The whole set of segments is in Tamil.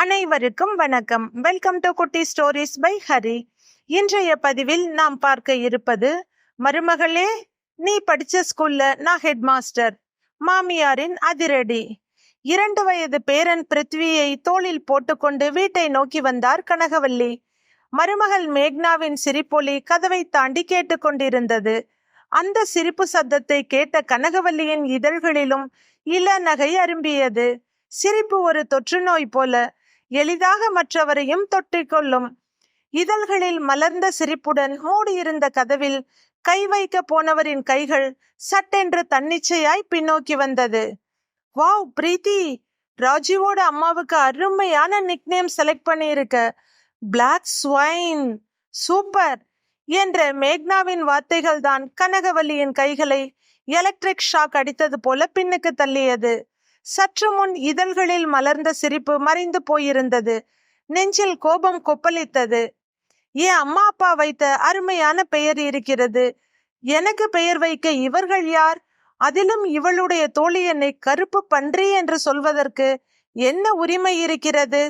அனைவருக்கும் வணக்கம். வெல்கம் டு குட்டி ஸ்டோரிஸ் பை ஹரி. இன்றைய பதிவில் நாம் பார்க்க இருப்பது, மருமகளே, நீ படிச்ச ஸ்கூல்ல நான் ஹெட் மாஸ்டர். மாமியாரின் அதிரடி. 2 வயது பேரன் பிருத்வியை தோளில் போட்டுக்கொண்டு வீட்டை நோக்கி வந்தார் கனகவல்லி. மருமகள் மேக்னாவின் சிரிப்பொலி கதவை தாண்டி கேட்டுக்கொண்டிருந்தது. அந்த சிரிப்பு சத்தத்தை கேட்ட கனகவல்லியின் இதழ்களிலும் இள நகை அரும்பியது. சிரிப்பு ஒரு தொற்று நோய் போல எளிதாக மற்றவரையும் தொற்றிக்கொள்ளும். இதழ்களில் மலர்ந்த சிரிப்புடன் மூடியிருந்த கதவில் கை வைக்க போனவரின் கைகள் சட்டென்று தன்னிச்சையாய் பின்னோக்கி வந்தது. வாவ் பிரீத்தி, ராஜீவோட அம்மாவுக்கு அருமையான நிக்நேம் செலக்ட் பண்ணியிருக்க. பிளாக் ஸ்வைன், சூப்பர் என்ற மேக்னாவின் வார்த்தைகள் தான் கனகவல்லியின் கைகளை எலக்ட்ரிக் ஷாக் அடித்தது போல பின்னுக்கு தள்ளியது. சற்று முன் இதழ்களில் மலர்ந்த சிரிப்பு மறைந்து போயிருந்தது. நெஞ்சில் கோபம் கொப்பளித்தது. என் அம்மா அப்பா வைத்த அருமையான பெயர் இருக்கிறது, எனக்கு பெயர் வைக்க இவர்கள் யார்? அதிலும் இவளுடைய தோழி என்னை கருப்பு பன்றி என்று சொல்வதற்கு என்ன உரிமை இருக்கிறது?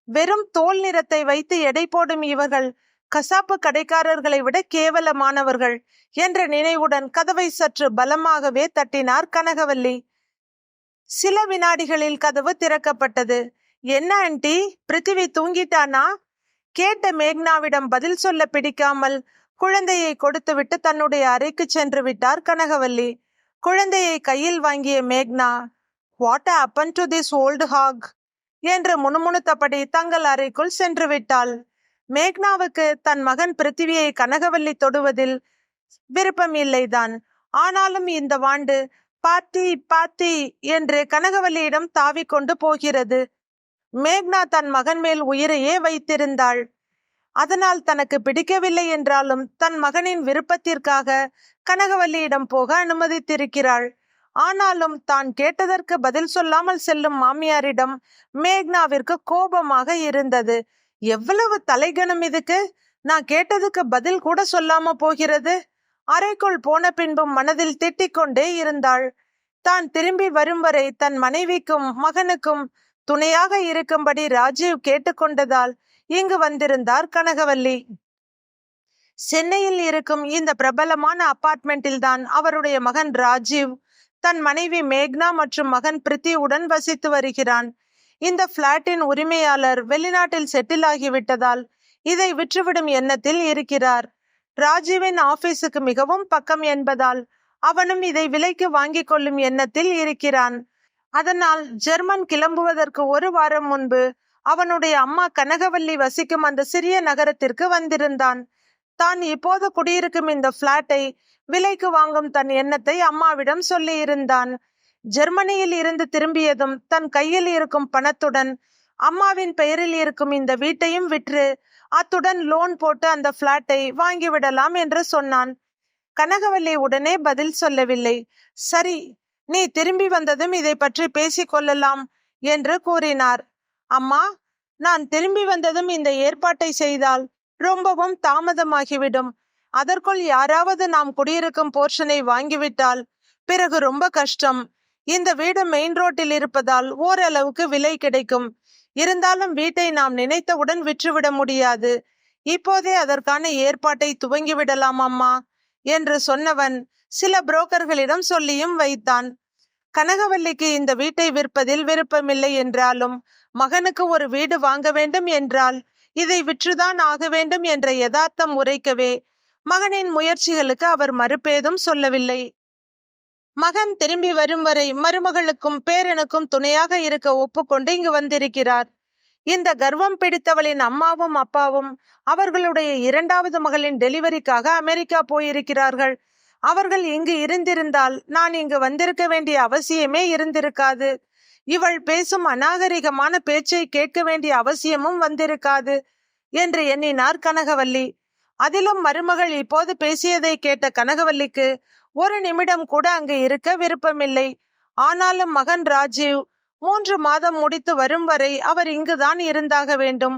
வெறும் தோல் நிறத்தை வைத்து எடை போடும் இவர்கள் கசாப்பு கடைக்காரர்களை விட கேவலமானவர்கள் என்ற நினைவுடன் கதவை சற்று பலமாகவே தட்டினார் கனகவல்லி. சில வினாடிகளில் கதவு திறக்கப்பட்டது. என்ன ஆண்டி, பிருத்திவி தூங்கிட்டானா? கேட்ட மேக்னாவிடம் பதில் சொல்ல பிடிக்காமல் குழந்தையை கொடுத்துவிட்டு தன்னுடைய அறைக்கு சென்று விட்டார் கனகவல்லி. குழந்தையை கையில் வாங்கிய மேக்னா, what happen to this old hag என்று முணுமுணுத்தபடி தங்கள் அறைக்குள் சென்று விட்டாள். மேக்னாவுக்கு தன் மகன் பிருத்திவியை கனகவல்லி தொடுவதில் விருப்பம் இல்லைதான். ஆனாலும் இந்த வாண்டு பாத்தி பாத்தி என்று கனகவல்லியிடம் தாவி கொண்டு போகிறது. மேக்னா தன் மகன் மேல் உயிரையே வைத்திருந்தாள். அதனால் தனக்கு பிடிக்கவில்லை என்றாலும் தன் மகனின் விருப்பத்திற்காக கனகவல்லியிடம் போக அனுமதித்திருக்கிறாள். ஆனாலும் தான் கேட்டதற்கு பதில் சொல்லாமல் செல்லும் மாமியாரிடம் மேக்னாவிற்கு கோபமாக இருந்தது. எவ்வளவு தலைகணம் இதுக்கு! நான் கேட்டதுக்கு பதில் கூட சொல்லாம போகிறது. அறைக்குள் போன பின்பும் மனதில் திட்டிக்கொண்டே இருந்தாள். தான் திரும்பி வரும் வரை தன் மனைவிக்கும் மகனுக்கும் துணையாக இருக்கும்படி ராஜீவ் கேட்டுக்கொண்டதால் இங்கு வந்திருந்தார் கனகவல்லி. சென்னையில் இருக்கும் இந்த பிரபலமான அபார்ட்மெண்டில் தான் அவருடைய மகன் ராஜீவ் தன் மனைவி மேக்னா மற்றும் மகன் பிருத்தியுடன் வசித்து வருகிறான். இந்த பிளாட்டின் உரிமையாளர் வெளிநாட்டில் செட்டில் ஆகிவிட்டதால் இதை விற்றுவிடும் எண்ணத்தில் இருக்கிறார். ராஜீவின் ஆபீஸுக்கு மிகவும் பக்கம் என்பதால் அவனும் இதை விலைக்கு வாங்கி கொள்ளும் எண்ணத்தில் இருக்கிறான். அதனால் ஜெர்மன் கிளம்புவதற்கு 1 வாரம் முன்பு அவனுடைய அம்மா கனகவல்லி வசிக்கும் அந்த சிறிய நகரத்திற்கு வந்திருந்தான். தான் இப்போது குடியிருக்கும் இந்த பிளாட்டை விலைக்கு வாங்கும் தன் எண்ணத்தை அம்மாவிடம் சொல்லி இருந்தான். ஜெர்மனியில் இருந்து திரும்பியதும் தன் கையில் இருக்கும் பணத்துடன் அம்மாவின் பெயரில் இருக்கும் இந்த வீட்டையும் விற்று அத்துடன் லோன் போட்டு அந்த பிளாட்டை வாங்கிவிடலாம் என்று சொன்னான். கனகவல்லி உடனே பதில் சொல்லவில்லை. சரி, நீ திரும்பி வந்ததும் இதை பற்றி பேசிக்கொள்ளலாம் என்று கூறினார். அம்மா, நான் திரும்பி வந்ததும் இந்த ஏற்பாட்டை செய்தால் ரொம்பவும் தாமதமாகிவிடும். அதற்குள் யாராவது நாம் குடியிருக்கும் போர்ஷனை வாங்கிவிட்டால் பிறகு ரொம்ப கஷ்டம். இந்த வீடு மெயின் ரோட்டில் இருப்பதால் ஓரளவுக்கு விலை கிடைக்கும். இருந்தாலும் வீட்டை நாம் நினைத்தவுடன் விற்றுவிட முடியாது. இப்போதே அதற்கான ஏற்பாட்டை துவங்கிவிடலாம் அம்மா என்று சொன்னவன் சில புரோக்கர்களிடம் சொல்லியும் வைத்தான். கனகவல்லிக்கு இந்த வீட்டை விற்பதில் விருப்பமில்லை என்றாலும் மகனுக்கு ஒரு வீடு வாங்க வேண்டும் என்றால் இதை விற்றுதான் ஆக வேண்டும் என்ற யதார்த்தம் உரைக்கவே மகனின் முயற்சிகளுக்கு அவர் மறுப்பேதும் சொல்லவில்லை. மகன் திரும்பி வரும் வரை மருமகளுக்கும் பேரனுக்கும் துணையாக இருக்க ஒப்புக்கொண்டு இங்கு வந்திருக்கிறார். இந்த கர்வம் பிடித்தவளின் அம்மாவும் அப்பாவும் அவர்களுடைய 2வது மகளின் டெலிவரிக்காக அமெரிக்கா போயிருக்கிறார்கள். அவர்கள் இங்கு இருந்திருந்தால் நான் இங்கு வந்திருக்க வேண்டிய அவசியமே இருந்திருக்காது. இவள் பேசும் அநாகரிகமான பேச்சை கேட்க வேண்டிய அவசியமும் வந்திருக்காது என்று எண்ணினார் கனகவல்லி. அதிலும் மருமகள் இப்போது பேசியதை கேட்ட கனகவல்லிக்கு 1 நிமிடம் கூட அங்கு இருக்க விருப்பமில்லை. ஆனாலும் மகன் ராஜீவ் 3 மாதம் முடித்து வரும் வரை அவர் இங்குதான் இருந்தாக வேண்டும்.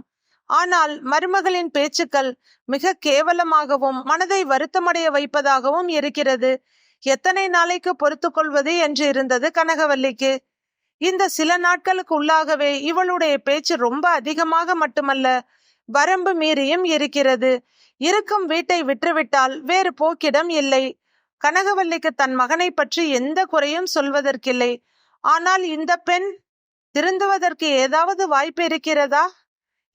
ஆனால் மருமகளின் பேச்சுக்கள் மிக கேவலமாகவும் மனதை வருத்தமடைய வைப்பதாகவும் இருக்கிறது. எத்தனை நாளைக்கு பொறுத்து கொள்வது என்று இருந்தது கனகவல்லிக்கு. இந்த சில நாட்களுக்கு உள்ளாகவே இவளுடைய பேச்சு ரொம்ப அதிகமாக மட்டுமல்ல, வரம்பு மீறியும் இருக்கிறது. இருக்கும் வீட்டை விற்றுவிட்டால் வேறு போக்கிடம் இல்லை. கனகவல்லிக்கு தன் மகனை பற்றி எந்த குறையும் சொல்வதற்கில்லை. ஆனால் இந்த பெண் திருந்துவதற்கு ஏதாவது வாய்ப்பு இருக்கிறதா?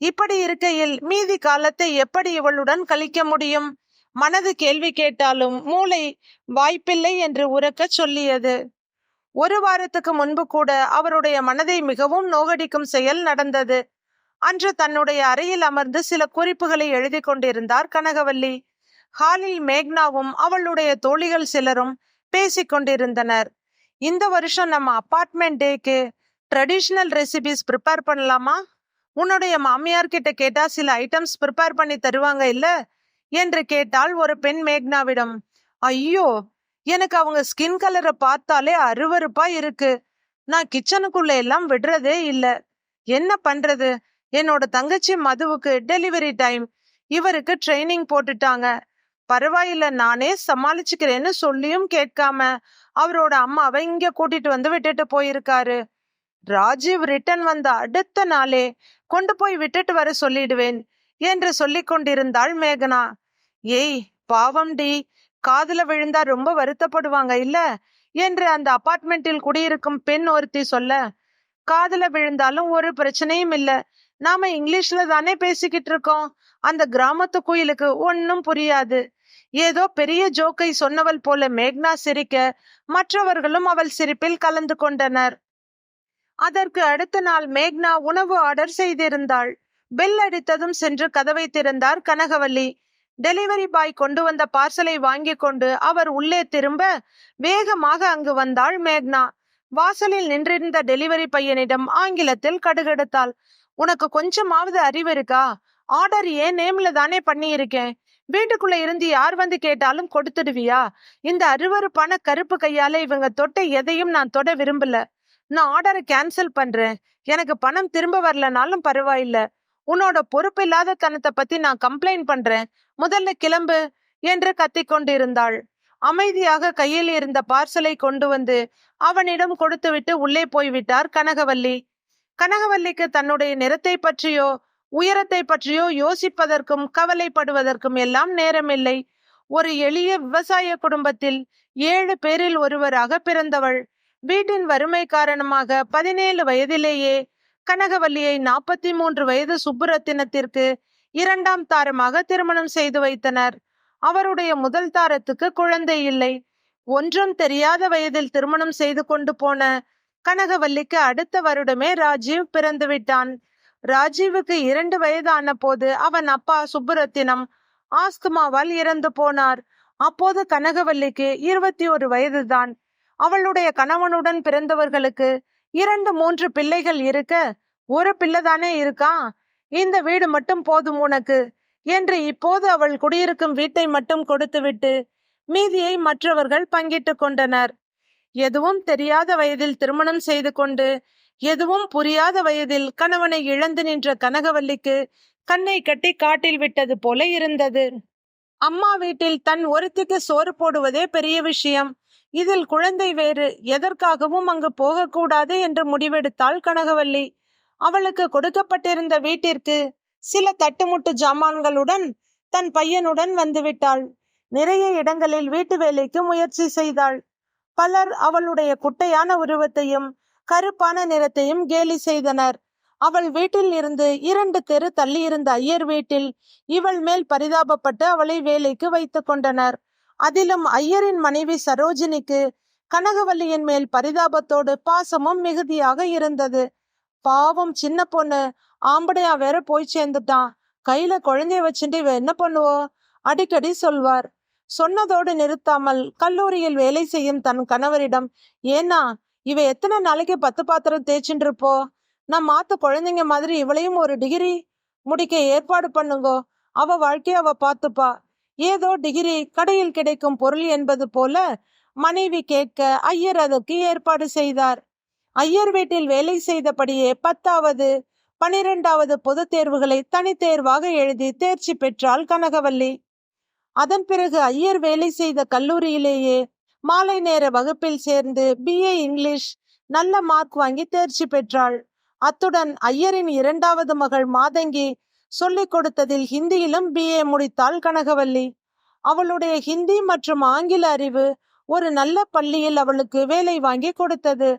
இப்படி இருக்கையில் மீதி காலத்தை எப்படி இவளுடன் கழிக்க முடியும்? மனது கேள்வி கேட்டாலும் மூளை வாய்ப்பில்லை என்று உரக்க சொல்லியது. ஒரு வாரத்துக்கு முன்பு கூட அவருடைய மனதை மிகவும் நோகடிக்கும் செயல் நடந்தது. அன்று தன்னுடைய அறையில் அமர்ந்து சில குறிப்புகளை எழுதி கொண்டிருந்தார் கனகவல்லி. ஹாலில் மேக்னாவும் அவளுடைய தோழிகள் சிலரும் பேசிக்கொண்டிருந்தனர். இந்த வருஷம் நம்ம அப்பார்ட்மெண்ட் டேக்கு ட்ரெடிஷ்னல் ரெசிபிஸ் ப்ரிப்பேர் பண்ணலாமா? உன்னுடைய மாமியார் கிட்ட கேட்டா சில ஐட்டம்ஸ் ப்ரிப்பேர் பண்ணி தருவாங்க இல்ல என்று கேட்டால் ஒரு பெண் மேக்னாவிடம். ஐயோ, எனக்கு அவங்க ஸ்கின் கலரை பார்த்தாலே அருவருப்பா இருக்கு. நான் கிச்சனுக்குள்ள எல்லாம் விடுறதே இல்ல. என்ன பண்றது? என்னோட தங்கச்சி மதுவுக்கு டெலிவரி டைம். இவருக்கு ட்ரைனிங் போட்டுட்டாங்க. பரவாயில்ல, நானே சமாளிச்சுக்கிறேன்னு சொல்லியும் கேட்காம அவரோட அம்மாவை இங்க கூட்டிட்டு வந்து விட்டுட்டு போயிருக்காரு. ராஜீவ் ரிட்டன் வந்த அடுத்த நாளே கொண்டு போய் விட்டுட்டு வர சொல்லிடுவேன் என்று சொல்லிக் கொண்டிருந்தாள் மேகனா. ஏய் பாவம் டி, காதுல விழுந்தா ரொம்ப வருத்தப்படுவாங்க இல்ல என்று அந்த அபார்ட்மெண்டில் குடியிருக்கும் பெண் ஒருத்தி சொல்ல, காதுல விழுந்தாலும் ஒரு பிரச்சனையும் இல்ல. நாம இங்கிலீஷ்ல தானே பேசிக்கிட்டு இருக்கோம். அந்த கிராமத்து குயிலுக்கு ஒன்னும் புரியாது. ஏதோ பெரிய ஜோக்கை சொன்னவள் போல மேக்னா சிரிக்க மற்றவர்களும் அவள் சிரிப்பில் கலந்து கொண்டனர். அதற்கு அடுத்த நாள் மேக்னா உணவு ஆர்டர் செய்திருந்தாள். பெல் அடித்ததும் சென்று கதவை திறந்தார் கனகவல்லி. டெலிவரி பாய் கொண்டு வந்த பார்சலை வாங்கி கொண்டு அவர் உள்ளே திரும்ப வேகமாக அங்கு வந்தாள் மேக்னா. வாசலில் நின்றிருந்த டெலிவரி பையனிடம் ஆங்கிலத்தில் கடுகெடுத்தாள். உனக்கு கொஞ்சமாவது அறிவு இருக்கா? ஆர்டர் ஏன் நேம்ல தானே பண்ணி இருக்கேன். வீட்டுக்குள்ள இருந்து யார் வந்து கேட்டாலும் கொடுத்துடுவியா? இந்த அருவருப்பான கருப்பு கையால இவங்க தொட்ட எதையும் நான் தொட விரும்பல. நான் ஆர்டரை கேன்சல் பண்றேன். எனக்கு பணம் திரும்ப வரலனாலும் பரவாயில்ல. உன்னோட பொறுப்பில்லாத தனத்தை பத்தி நான் கம்ப்ளைண்ட் பண்றேன். முதல்ல கிளம்பு என்று கத்திக்கொண்டிருந்தாள். அமைதியாக கையில் இருந்த பார்சலை கொண்டு வந்து அவனிடம் கொடுத்துவிட்டு உள்ளே போய்விட்டார் கனகவல்லி. கனகவல்லிக்கு தன்னுடைய நிறத்தை பற்றியோ உயரத்தை பற்றியோ யோசிப்பதற்கும் கவலைப்படுவதற்கும் எல்லாம் நேரமில்லை. ஒரு எளிய விவசாய குடும்பத்தில் 7 பேரில் ஒருவராக பிறந்தவள். வீட்டின் வறுமை காரணமாக 17 வயதிலேயே கனகவல்லியை 43 வயது சுப்புரத்தினத்திற்கு 2ஆம் தாரமாக திருமணம் செய்து வைத்தனர். அவருடைய முதல் தாரத்துக்கு குழந்தை இல்லை. ஒன்றும் தெரியாத வயதில் திருமணம் செய்து கொண்டு போன கனகவல்லிக்கு அடுத்த வருடமே ராஜீவ் பிறந்து விட்டான். ராஜீவுக்கு 2 வயதான போது அவன் அப்பா சுப்புரத்தினம் ஆஸ்துமாவால் இறந்து போனார். அப்போது கனகவல்லிக்கு 21 வயதுதான். அவளுடைய கணவனுடன் பிறந்தவர்களுக்கு 2-3 பிள்ளைகள் இருக்க, ஒரு பிள்ளைதானே இருக்கான். இந்த வீடு மட்டும் போதும் உனக்கு என்று இப்போது அவள் குடியிருக்கும் வீட்டை மட்டும் கொடுத்துவிட்டு மீதியை மற்றவர்கள் பங்கிட்டு கொண்டனர். எதுவும் தெரியாத வயதில் திருமணம் செய்து கொண்டு எதுவும் புரியாத வயதில் கணவனை இழந்து நின்ற கனகவல்லிக்கு கண்ணை கட்டி காட்டில் விட்டது போல இருந்தது. அம்மா வீட்டில் தன் ஒருத்திக்கு சோறு போடுவதே பெரிய விஷயம். இதில் குழந்தை வேறு. எதற்காகவும் அங்கு போகக்கூடாது என்று முடிவெடுத்தாள் கனகவல்லி. அவளுக்கு கொடுக்கப்பட்டிருந்த வீட்டிற்கு சில தட்டுமுட்டு ஜாமான்களுடன் தன் பையனுடன் வந்துவிட்டாள். நிறைய இடங்களில் வீட்டு வேலைக்கு முயற்சி செய்தாள். பலர் அவளுடைய குட்டையான உருவத்தையும் கருப்பான நிறத்தையும் கேலி செய்தனர். அவள் வீட்டில் இருந்து 2 தெரு தள்ளி இருந்த ஐயர் வீட்டில் இவள் மேல் பரிதாபப்பட்டு அவளை வேலைக்கு வைத்து கொண்டனர். அதிலும் ஐயரின் மனைவி சரோஜினிக்கு கனகவல்லியின் மேல் பரிதாபத்தோடு பாசமும் மிகுதியாக இருந்தது. பாவம் சின்ன பொண்ணு, ஆம்படையா வேற போய் சேர்ந்துட்டான். கையில குழந்தைய வச்சுட்டு இவ என்ன பண்ணுவோ அடிக்கடி சொல்வார். சொன்னதோடு நிறுத்தாமல் கல்லூரியில் வேலை செய்யும் தன் கணவரிடம், ஏன்னா இவ எத்தனை நாளைக்கு 10 பாத்திரம் தேய்ச்சிட்டு இருப்போ? நான் மாத்த குழந்தைங்க மாதிரி இவளையும் ஒரு டிகிரி முடிக்க ஏற்பாடு பண்ணுங்கோ. அவ வாழ்க்கைய அவ பார்த்துப்பா. ஏதோ டிகிரி கடையில் கிடைக்கும் பொருள் என்பது போல மனைவி கேட்க ஐயர் அதற்கு ஏற்பாடு செய்தார். ஐயர் வீட்டில் வேலை செய்தபடியே 10வது 12வது பொது தேர்வுகளை தனித்தேர்வாக எழுதி தேர்ச்சி பெற்றாள் கனகவல்லி. அதன் பிறகு ஐயர் வேலை செய்த கல்லூரியிலேயே மாலை நேர வகுப்பில் சேர்ந்து BA இங்கிலீஷ் நல்ல மார்க் வாங்கி தேர்ச்சி பெற்றாள். அத்துடன் ஐயரின் இரண்டாவது மகள் மாதங்கி சொல்லிக் கொடுத்ததில் ஹிந்தியிலும் BA முடித்தாள் கனகவல்லி. அவளுடைய ஹிந்தி மற்றும் ஆங்கில அறிவு ஒரு நல்ல பள்ளியில் அவளுக்கு வேலை வாங்கி கொடுத்தது.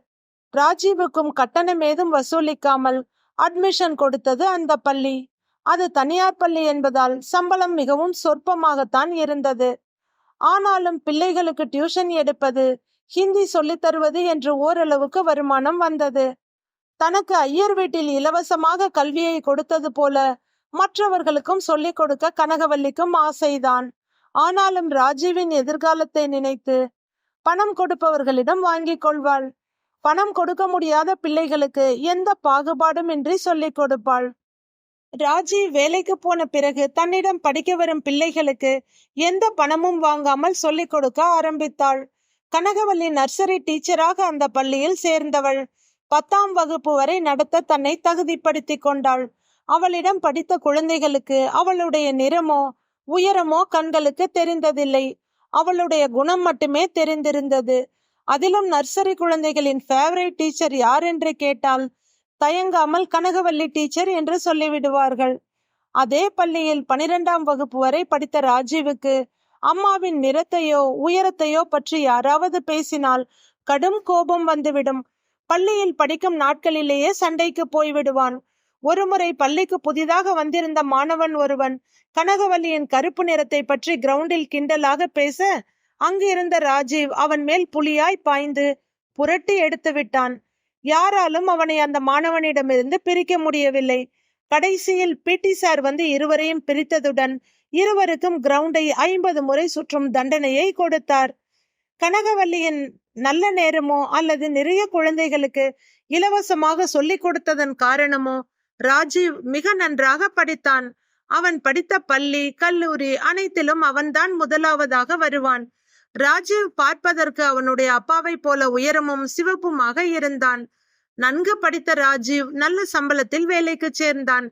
ராஜீவுக்கும் கட்டணம் ஏதும் வசூலிக்காமல் அட்மிஷன் கொடுத்தது அந்த பள்ளி. அது தனியார் பள்ளி என்பதால் சம்பளம் மிகவும் சொற்பமாகத்தான் இருந்தது. ஆனாலும் பிள்ளைகளுக்கு டியூஷன் எடுப்பது, ஹிந்தி சொல்லித் தருவது என்று ஓரளவுக்கு வருமானம் வந்தது. தனக்கு ஐயர் வீட்டில் இலவசமாக கல்வியை கொடுத்தது போல மற்றவர்களுக்கும் சொல்லிக் கொடுக்க கனகவல்லிக்கும் ஆசைதான். ஆனாலும் ராஜீவின் எதிர்காலத்தை நினைத்து பணம் கொடுப்பவர்களிடம் வாங்கிக் கொள்வாள். பணம் கொடுக்க முடியாத பிள்ளைகளுக்கு எந்த பாகுபாடும் இன்றி சொல்லிக் கொடுப்பாள். ராஜீவ் வேலைக்கு போன பிறகு தன்னிடம் படிக்க வரும் பிள்ளைகளுக்கு எந்த பணமும் வாங்காமல் சொல்லிக் கொடுக்க ஆரம்பித்தாள். கனகவல்லி நர்சரி டீச்சராக அந்த பள்ளியில் சேர்ந்தவள். 10ஆம் வகுப்பு வரை நடத்த தன்னை தகுதிப்படுத்தி கொண்டாள். அவளிடம் படித்த குழந்தைகளுக்கு அவளுடைய நிறமோ உயரமோ கண்களுக்கு தெரிந்ததில்லை. அவளுடைய குணம் மட்டுமே தெரிந்திருந்தது. அதிலும் நர்சரி குழந்தைகளின் ஃபேவரட் டீச்சர் யார் என்று கேட்டால் தயங்காமல் கனகவல்லி டீச்சர் என்று சொல்லிவிடுவார்கள். அதே பள்ளியில் 12ஆம் வகுப்பு வரை படித்த ராஜீவுக்கு அம்மாவின் நிறத்தையோ உயரத்தையோ பற்றி யாராவது பேசினால் கடும் கோபம் வந்துவிடும். பள்ளியில் படிக்கும் நாட்களிலேயே சண்டைக்கு போய்விடுவான். ஒருமுறை பள்ளிக்கு புதிதாக வந்திருந்த மாணவன் ஒருவன் கனகவல்லியின் கருப்பு நிறத்தை பற்றி கிரவுண்டில் கிண்டலாக பேச அங்கு இருந்த ராஜீவ் அவன் மேல் புலியாய் பாய்ந்து புரட்டி எடுத்து விட்டான். யாராலும் அவனை அந்த மாணவனிடமிருந்து பிரிக்க முடியவில்லை. கடைசியில் PT சார் வந்து இருவரையும் பிரித்ததுடன் இருவருக்கும் கிரவுண்டை 50 முறை சுற்றும் தண்டனையை கொடுத்தார். கனகவல்லியின் நல்ல நேரமோ அல்லது நிறைய குழந்தைகளுக்கு இலவசமாக சொல்லிக் கொடுத்ததன் காரணமோ ராஜீவ் மிக நன்றாக படித்தான். அவன் படித்த பள்ளி, கல்லூரி அனைத்திலும் அவன்தான் முதலாவதாக வருவான். ராஜீவ் பார்ப்பதற்கு அவனுடைய அப்பாவை போல உயரமும் சிவப்புமாக இருந்தான். நன்கு படித்த ராஜீவ் நல்ல சம்பளத்தில் வேலைக்கு சேர்ந்தான்.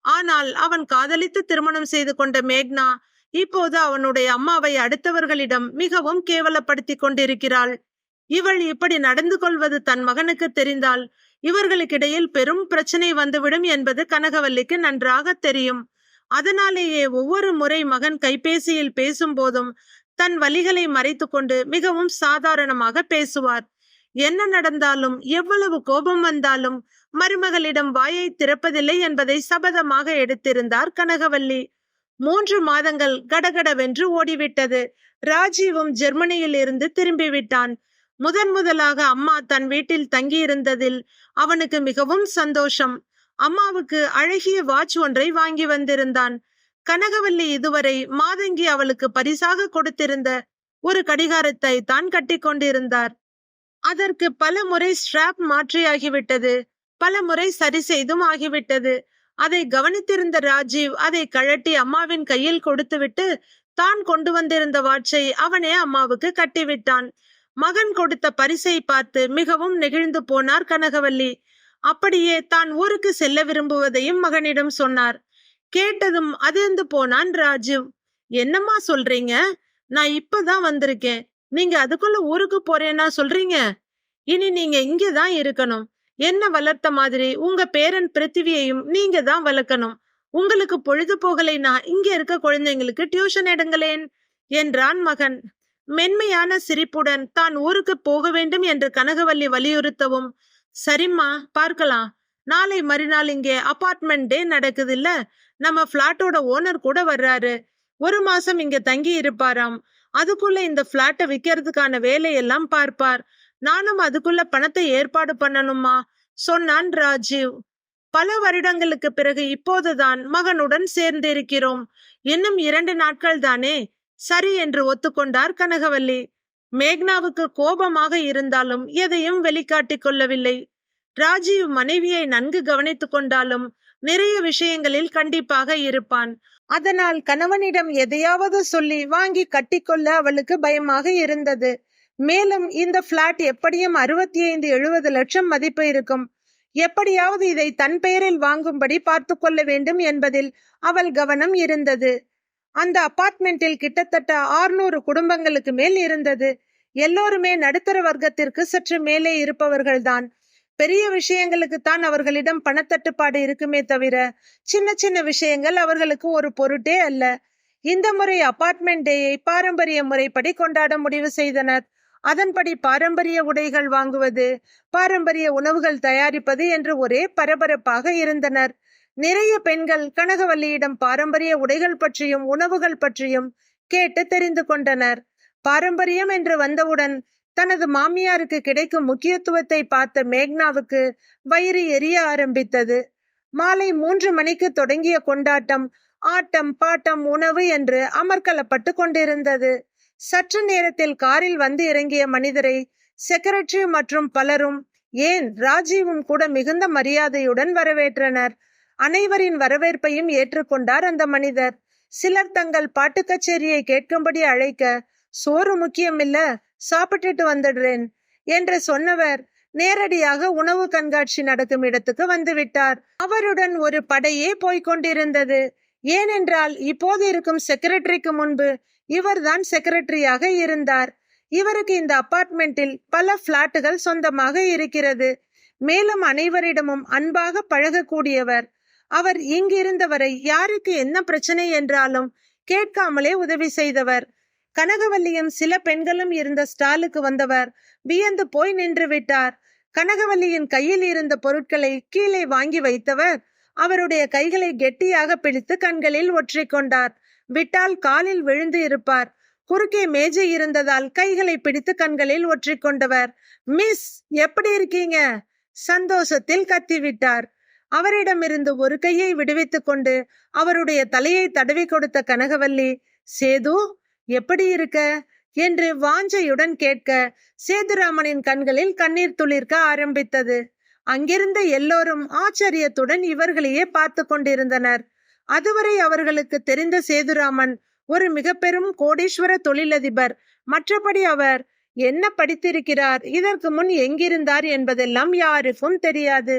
ஆனால் அவன் காதலித்து திருமணம் செய்து கொண்ட மேக்னா இப்போது அவனுடைய அம்மாவை அடுத்தவர்களிடம் மிகவும் கேவலப்படுத்தி கொண்டிருக்கிறாள். இவள் இப்படி நடந்து கொள்வது தன் மகனுக்கு தெரிந்தால் இவர்களுக்கிடையில் பெரும் பிரச்சனை வந்துவிடும் என்பது கனகவல்லிக்கு நன்றாக தெரியும். அதனாலேயே ஒவ்வொரு முறை மகன் கைபேசியில் பேசும் போதும் தன் வலிகளை மறைத்து கொண்டு மிகவும் சாதாரணமாக பேசுவார். என்ன நடந்தாலும் எவ்வளவு கோபம் வந்தாலும் மருமகளிடம் வாயை திறப்பதில்லை என்பதை சபதமாக எடுத்திருந்தார் கனகவல்லி. 3 மாதங்கள் கடகடவென்று ஓடிவிட்டது. ராஜீவும் ஜெர்மனியில் இருந்து திரும்பிவிட்டான். முதலாக அம்மா தன் வீட்டில் தங்கியிருந்ததில் அவனுக்கு மிகவும் சந்தோஷம். அம்மாவுக்கு அழகிய வாட்ச் ஒன்றை வாங்கி வந்திருந்தான். கனகவல்லி இதுவரை மாதங்கி அவளுக்கு பரிசாக கொடுத்திருந்த ஒரு கடிகாரத்தை தான் கட்டி கொண்டிருந்தார். அதற்கு பல முறை ஸ்ட்ராப் மாற்றியாகிவிட்டது, பல முறை சரி செய்தும் ஆகிவிட்டது. அதை கவனித்திருந்த ராஜீவ் அதை கழட்டி அம்மாவின் கையில் கொடுத்துவிட்டு தான் கொண்டு வந்திருந்த வாட்சை அவனே அம்மாவுக்கு கட்டிவிட்டான். மகன் கொடுத்த பரிசை பார்த்து மிகவும் நெகிழ்ந்து போனார் கனகவல்லி. அப்படியே தான் ஊருக்கு செல்ல விரும்புவதையும் மகனிடம் சொன்னார். கேட்டதும் அதிர்ந்து போனான் ராஜீவ். என்னம்மா சொல்றீங்க? நான் இப்பதான் வந்திருக்கேன், நீங்க அதுக்குள்ள ஊருக்கு போறேன்னா சொல்றீங்க? இனி நீங்க இங்கதான் இருக்கணும். என்ன வளர்த்த மாதிரி உங்க பேரன் பிருத்திவியையும் நீங்க தான் வளர்க்கணும். உங்களுக்கு பொழுது போகலைன்னா இங்க இருக்க குழந்தைங்களுக்கு டியூஷன் எடுங்களேன் என்றான் மகன். மென்மையான சிரிப்புடன் தான் ஊருக்கு போக வேண்டும் என்று கனகவல்லி வலியுறுத்தவும், சரிம்மா பார்க்கலாம், நாளை மறுநாள் இங்கே அபார்ட்மெண்ட் டே நடக்குது இல்ல, நம்ம பிளாட்டோட ஓனர் கூட வர்றாரு, 1 மாசம் இங்க தங்கி இருப்பாராம். அதுக்குள்ள இந்த பிளாட்டை விற்கிறதுக்கான வேலையெல்லாம் பார்ப்பார். நானும் அதுக்குள்ள பணத்தை ஏற்பாடு பண்ணணுமா சொன்னான் ராஜீவ். பல வருடங்களுக்கு பிறகு இப்போதுதான் மகனுடன் சேர்ந்திருக்கிறோம். இன்னும் 2 நாட்கள் தானே. சரி என்று ஒத்துக்கொண்டார் கனகவல்லி. மேக்னாவுக்கு கோபமாக இருந்தாலும் எதையும் வெளிக்காட்டிக் கொள்ளவில்லை. ராஜீவ் மனைவியை நன்கு கவனித்துக் கொண்டாலும் நிறைய விஷயங்களில் கண்டிப்பாக இருப்பான். அதனால் கணவனிடம் எதையாவது சொல்லி வாங்கி கட்டிக்கொள்ள அவளுக்கு பயமாக இருந்தது. மேலும் இந்த பிளாட் எப்படியும் 65-70 லட்சம் மதிப்பு இருக்கும். எப்படியாவது இதை தன் பெயரில் வாங்கும்படி பார்த்து கொள்ள வேண்டும் என்பதில் அவள் கவனம் இருந்தது. அந்த அபார்ட்மெண்டில் கிட்டத்தட்ட 600 குடும்பங்களுக்கு மேல் இருந்தது. எல்லோருமே நடுத்தர வர்க்கத்திற்கு சற்று மேலே இருப்பவர்கள்தான். பெரிய விஷயங்களுக்குத்தான் அவர்களிடம் பணத்தட்டுப்பாடு இருக்குமே தவிர சின்ன சின்ன விஷயங்கள் அவர்களுக்கு ஒரு பொருட்டே அல்ல. இந்த முறை அபார்ட்மெண்ட் டேயை பாரம்பரிய முறைப்படி கொண்டாட முடிவு செய்தனர். அதன்படி பாரம்பரிய உடைகள் வாங்குவது, பாரம்பரிய உணவுகள் தயாரிப்பது என்று ஒரே பரபரப்பாக இருந்தனர். நிறைய பெண்கள் கனகவல்லியிடம் பாரம்பரிய உடைகள் பற்றியும் உணவுகள் பற்றியும் கேட்டு தெரிந்து கொண்டனர். பாரம்பரியம் என்று வந்தவுடன் தனது மாமியாருக்கு கிடைக்கும் முக்கியத்துவத்தை பார்த்த மேக்னாவுக்கு வயிறு எரிய ஆரம்பித்தது. மாலை 3 மணிக்கு தொடங்கிய கொண்டாட்டம் ஆட்டம் பாட்டம் உணவு என்று அமர்க்கலப்பட்டு கொண்டிருந்தது. சற்று நேரத்தில் காரில் வந்து இறங்கிய மனிதரை செக்ரட்டரி மற்றும் பலரும், ஏன் ராஜீவும் கூட மிகுந்த மரியாதையுடன் வரவேற்றனர். அனைவரின் வரவேற்பையும் ஏற்றுக்கொண்டார் அந்த மனிதர். சிலர் தங்கள் பாட்டு கச்சேரியை கேட்கும்படி அழைக்க, சோறு முக்கியமில்ல, சாப்பிட்டுட்டு வந்துடுறேன் என்று சொன்னவர் நேரடியாக உணவு கண்காட்சி நடக்கும் இடத்துக்கு வந்துவிட்டார். அவருடன் ஒரு படையே போய்கொண்டிருந்தது. ஏனென்றால் இப்போது இருக்கும் செக்ரட்டரிக்கு முன்பு இவர்தான் செக்ரட்டரியாக இருந்தார். இவருக்கு இந்த அபார்ட்மெண்டில் பல பிளாட்டுகள் சொந்தமாக இருக்கிறது. மேலும் அனைவரிடமும் அன்பாக பழகக்கூடியவர். அவர் இங்கிருந்தவரை யாருக்கு என்ன பிரச்சனை என்றாலும் கேட்காமலே உதவி செய்தவர். கனகவல்லியும் சில பெண்களும் இருந்த ஸ்டாலுக்கு வந்தவர் வியந்து போய் நின்று விட்டார். கனகவல்லியின் கையில் இருந்த பொருட்களை கீழே வாங்கி வைத்தவர் அவருடைய கைகளை கெட்டியாக பிடித்து கண்களில் ஒற்றிக்கொண்டார். விட்டால் காலில் விழுந்து இருப்பார். குறுக்கே மேஜை இருந்ததால் கைகளை பிடித்து கண்களில் ஒற்றிக்கொண்டவர், மிஸ் எப்படி இருக்கீங்க? சந்தோஷத்தில் கத்திவிட்டார். அவரிடமிருந்து ஒரு கையை விடுவித்துக் கொண்டு அவருடைய தலையை தடவி கொடுத்த கனகவல்லி, சேது எப்படி இருக்க என்று வாஞ்சையுடன் கேட்க சேதுராமனின் கண்களில் கண்ணீர் துளிர்க்க ஆரம்பித்தது. அங்கிருந்த எல்லோரும் ஆச்சரியத்துடன் இவர்களையே பார்த்து கொண்டிருந்தனர். அதுவரை அவர்களுக்கு தெரிந்த சேதுராமன் ஒரு மிக பெரும் கோடீஸ்வர தொழிலதிபர். மற்றபடி அவர் என்ன படித்திருக்கிறார், இதற்கு முன் எங்கிருந்தார் என்பதெல்லாம் யாருக்கும் தெரியாது.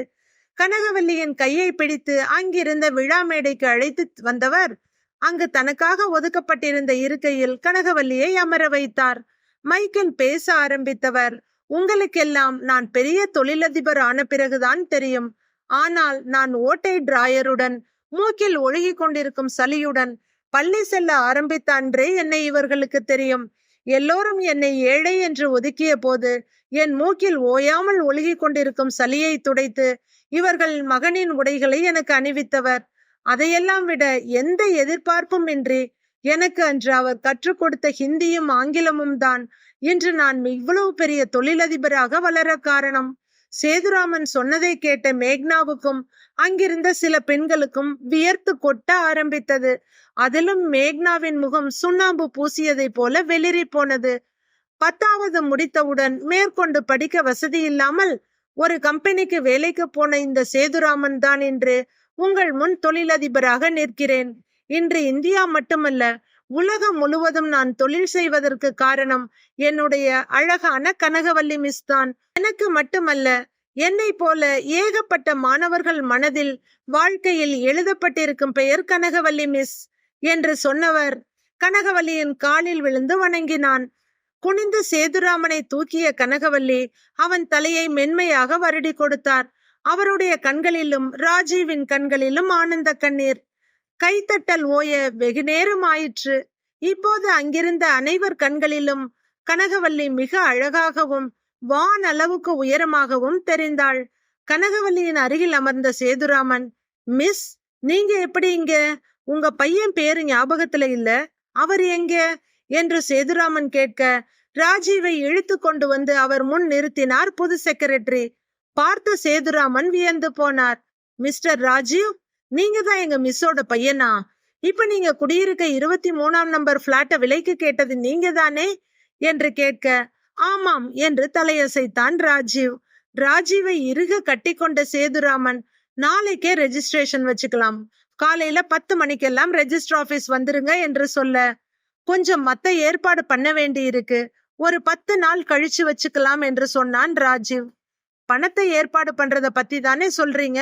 கனகவல்லியின் கையை பிடித்து அங்கிருந்த விழா மேடைக்கு அழைத்து வந்தவர் அங்கு தனக்காக ஒதுக்கப்பட்டிருந்த இருக்கையில் கனகவல்லியை அமர வைத்தார். மைக்கில் பேச ஆரம்பித்தவர், உங்களுக்கெல்லாம் நான் பெரிய தொழிலதிபர் ஆன பிறகுதான் தெரியும். ஆனால் நான் ஓட்டை டிராயருடன், மூக்கில் ஒழுகி கொண்டிருக்கும் சளியுடன் பள்ளி செல்ல ஆரம்பித்த அன்றே என்னை இவர்களுக்கு தெரியும். எல்லோரும் என்னை ஏழை என்று ஒதுக்கிய போது என் மூக்கில் ஓயாமல் ஒழுகி கொண்டிருக்கும் சளியை துடைத்து இவர்கள் மகனின் உடைகளை எனக்கு அணிவித்தவர். அதையெல்லாம் விட எந்த எதிர்பார்ப்பும் இன்றி எனக்கு அன்று அவர் கற்றுக் கொடுத்த ஹிந்தியும் ஆங்கிலமும் தான் இன்று நான் இவ்வளவு பெரிய தொழிலதிபராக வளர காரணம். சேதுராமன் சொன்னதை கேட்ட மேக்னாவுக்கும் அங்கிருந்த சில பெண்களுக்கும் வியர்த்து கொட்ட ஆரம்பித்தது. அதிலும் மேக்னாவின் முகம் சுண்ணாம்பு பூசியதை போல வெளிரி போனது. 10வது முடித்தவுடன் மேற்கொண்டு படிக்க வசதி இல்லாமல் ஒரு கம்பெனிக்கு வேலைக்கு போன இந்த சேதுராமன் தான் இன்று உங்கள் முன் தொழிலதிபராக நிற்கிறேன். இன்று இந்தியா மட்டுமல்ல, உலகம் முழுவதும் நான் தொழில் செய்வதற்கு காரணம் என்னுடைய அழகான கனகவல்லி மிஸ் தான். எனக்கு மட்டுமல்ல, என்னை போல ஏகப்பட்ட மாணவர்கள் மனதில் வாழ்க்கையில் எழுதப்பட்டிருக்கும் பெயர் கனகவல்லி மிஸ் என்று சொன்னவர் கனகவல்லியின் காலில் விழுந்து வணங்கினான். குனிந்து சேதுராமனை தூக்கிய கனகவல்லி அவன் தலையை மென்மையாக வருடி கொடுத்தார். அவருடைய கண்களிலும் ராஜீவின் கண்களிலும் ஆனந்த கண்ணீர். கைத்தட்டல் ஓய வெகு நேரம் ஆயிற்று. இப்போது அங்கிருந்த அனைவர் கண்களிலும் கனகவல்லி மிக அழகாகவும் வான் அளவுக்கு உயரமாகவும் தெரிந்தாள். கனகவல்லியின் அருகில் அமர்ந்த சேதுராமன், மிஸ், நீங்க எப்படி இங்க? உங்க பையன் பேரு ஞாபகத்துல இல்ல, அவர் எங்க என்று சேதுராமன் கேட்க ராஜீவை இழுத்து கொண்டு வந்து அவர் முன் நிறுத்தினார் புது செக்ரட்டரி. பார்த்த சேதுராமன் வியந்து போனார். மிஸ்டர் ராஜீவ், நீங்க தான் எங்க மிஸ்ஸோட பையனா? இப்ப நீங்க குடியிருக்க 23ஆம் நம்பர் பிளாட்டை விலைக்கு கேட்டது நீங்க தானே என்று கேட்க, ஆமாம் என்று தலையசைத்தான் ராஜீவ். ராஜீவை இறுக கட்டி கொண்ட சேதுராமன், நாளைக்கே ரெஜிஸ்ட்ரேஷன் வச்சுக்கலாம், காலையில 10 மணிக்கெல்லாம் ரெஜிஸ்டர் ஆபீஸ் வந்துருங்க என்று சொல்ல, கொஞ்சம் மத்த ஏற்பாடு பண்ண வேண்டி இருக்கு, ஒரு 10 நாள் கழிச்சு வச்சுக்கலாம் என்று சொன்னான் ராஜீவ். பணத்தை ஏற்பாடு பண்றத பத்தி தானே சொல்றீங்க,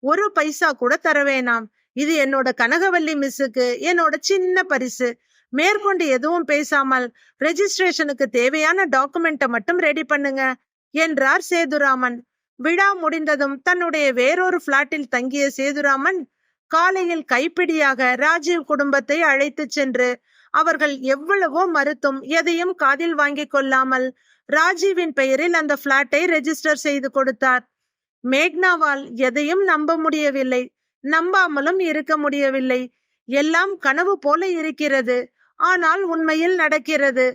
ஒரு பைசா கூட தர வேணாம். இது என்னோட கனகவல்லி மிஸ்ஸுக்கு என்னோட சின்ன பரிசு. மேற்கொண்டு எதுவும் பேசாமல் ரெஜிஸ்ட்ரேஷனுக்கு தேவையான டாக்குமெண்ட்டை மட்டும் ரெடி பண்ணுங்க என்றார் சேதுராமன். விழா முடிந்ததும் தன்னுடைய வேறொரு பிளாட்டில் தங்கிய சேதுராமன் காலையில் கைப்பிடியாக ராஜீவ் குடும்பத்தை அழைத்து சென்று அவர்கள் எவ்வளவோ மறுத்தும் எதையும் காதில் வாங்கி கொள்ளாமல் ராஜீவின் பெயரில் அந்த பிளாட்டை ரெஜிஸ்டர் செய்து கொடுத்தார். மேக்னாவால் எதையும் நம்ப முடியவில்லை, நம்பாமலும் இருக்க முடியவில்லை. எல்லாம் கனவு போல இருக்கிறது, ஆனால் உண்மையில் நடக்கிறது.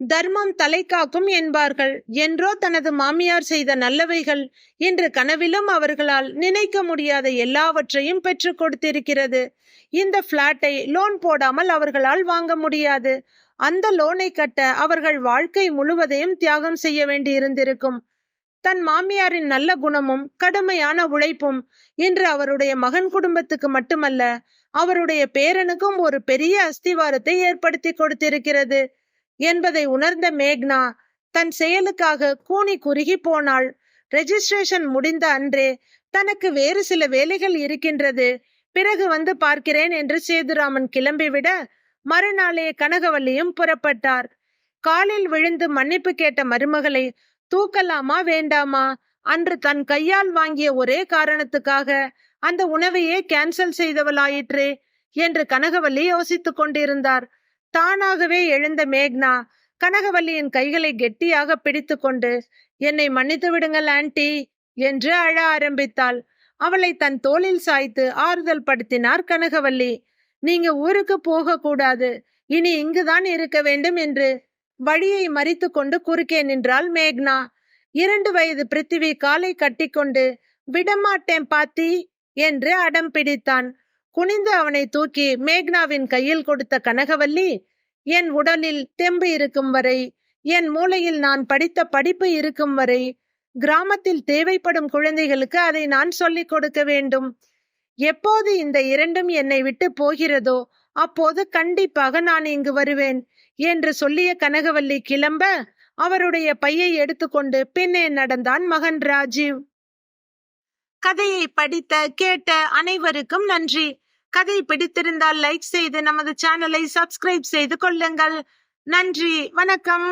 தர்மம் தலை காக்கும் என்பார்கள். என்றோ தனது மாமியார் செய்த நல்லவைகள் இன்று கனவிலும் அவர்களால் நினைக்க முடியாத எல்லாவற்றையும் பெற்று கொடுத்திருக்கிறது. இந்த பிளாட்டை லோன் போடாமல் அவர்களால் வாங்க முடியாது. அந்த லோனை கட்ட அவர்கள் வாழ்க்கை முழுவதையும் தியாகம் செய்ய வேண்டியிருந்திருக்கும். தன் மாமியாரின் நல்ல குணமும் கடுமையான உழைப்பும் இன்று அவருடைய மகன் குடும்பத்துக்கு மட்டுமல்ல, அவருடைய பேரனுக்கும் ஒரு பெரிய அஸ்திவாரத்தை ஏற்படுத்தி கொடுத்திருக்கிறது என்பதை உணர்ந்த மேக்னா தன் செயலுக்காக கூனி குறுகி போனாள். ரெஜிஸ்ட்ரேஷன் முடிந்த அன்றே தனக்கு வேறு சில வேலைகள் இருக்கின்றது, பிறகு வந்து பார்க்கிறேன் என்று சேதுராமன் கிளம்பிவிட மறுநாளே கனகவல்லியும் புறப்பட்டார். காலில் விழுந்து மன்னிப்பு கேட்ட மருமகளை தூக்கலாமா வேண்டாமா? அன்று தன் கையால் வாங்கிய ஒரே காரணத்துக்காக அந்த உணவையே கேன்சல் செய்தவளாயிற்றே என்று கனகவல்லி யோசித்துக் கொண்டிருந்தார். தானாகவே எழுந்த மேக்னா கனகவல்லியின் கைகளை கெட்டியாக பிடித்து கொண்டு, என்னை மன்னித்து விடுங்கள் ஆன்டி என்று அழ ஆரம்பித்தாள். அவளை தன் தோளில் சாய்த்து ஆறுதல் படுத்தினார் கனகவல்லி. நீங்க ஊருக்கு போக கூடாது, இனி இங்குதான் இருக்க வேண்டும் என்று வழியை மறித்து கொண்டு குறுக்கே நின்றாள் மேக்னா. 2 வயது பிருத்திவி காலை கட்டிக்கொண்டு, விடமாட்டேன் பாத்தி என்று அடம் பிடித்தான். குனிந்து அவனை தூக்கி மேக்னாவின் கையில் கொடுத்த கனகவல்லி, என் உடலில் தெம்பு இருக்கும் வரை, என் மூளையில் நான் படித்த படிப்பு இருக்கும் வரை, கிராமத்தில் தேவைப்படும் குழந்தைகளுக்கு அதை நான் சொல்லிக் கொடுக்க வேண்டும். எப்போது இந்த 2ம் என்னை விட்டு போகிறதோ அப்போது கண்டிப்பாக நான் இங்கு வருவேன் என்று சொல்லிய கனகவல்லி கிளம்ப அவருடைய பையை எடுத்துக்கொண்டு பின்னே நடந்தான் மகன் ராஜீவ். கதையை படித்த கேட்ட அனைவருக்கும் நன்றி. கதை பிடித்திருந்தால் லைக் செய்து நமது சேனலை சப்ஸ்கிரைப் செய்து கொள்ளுங்கள். நன்றி, வணக்கம்.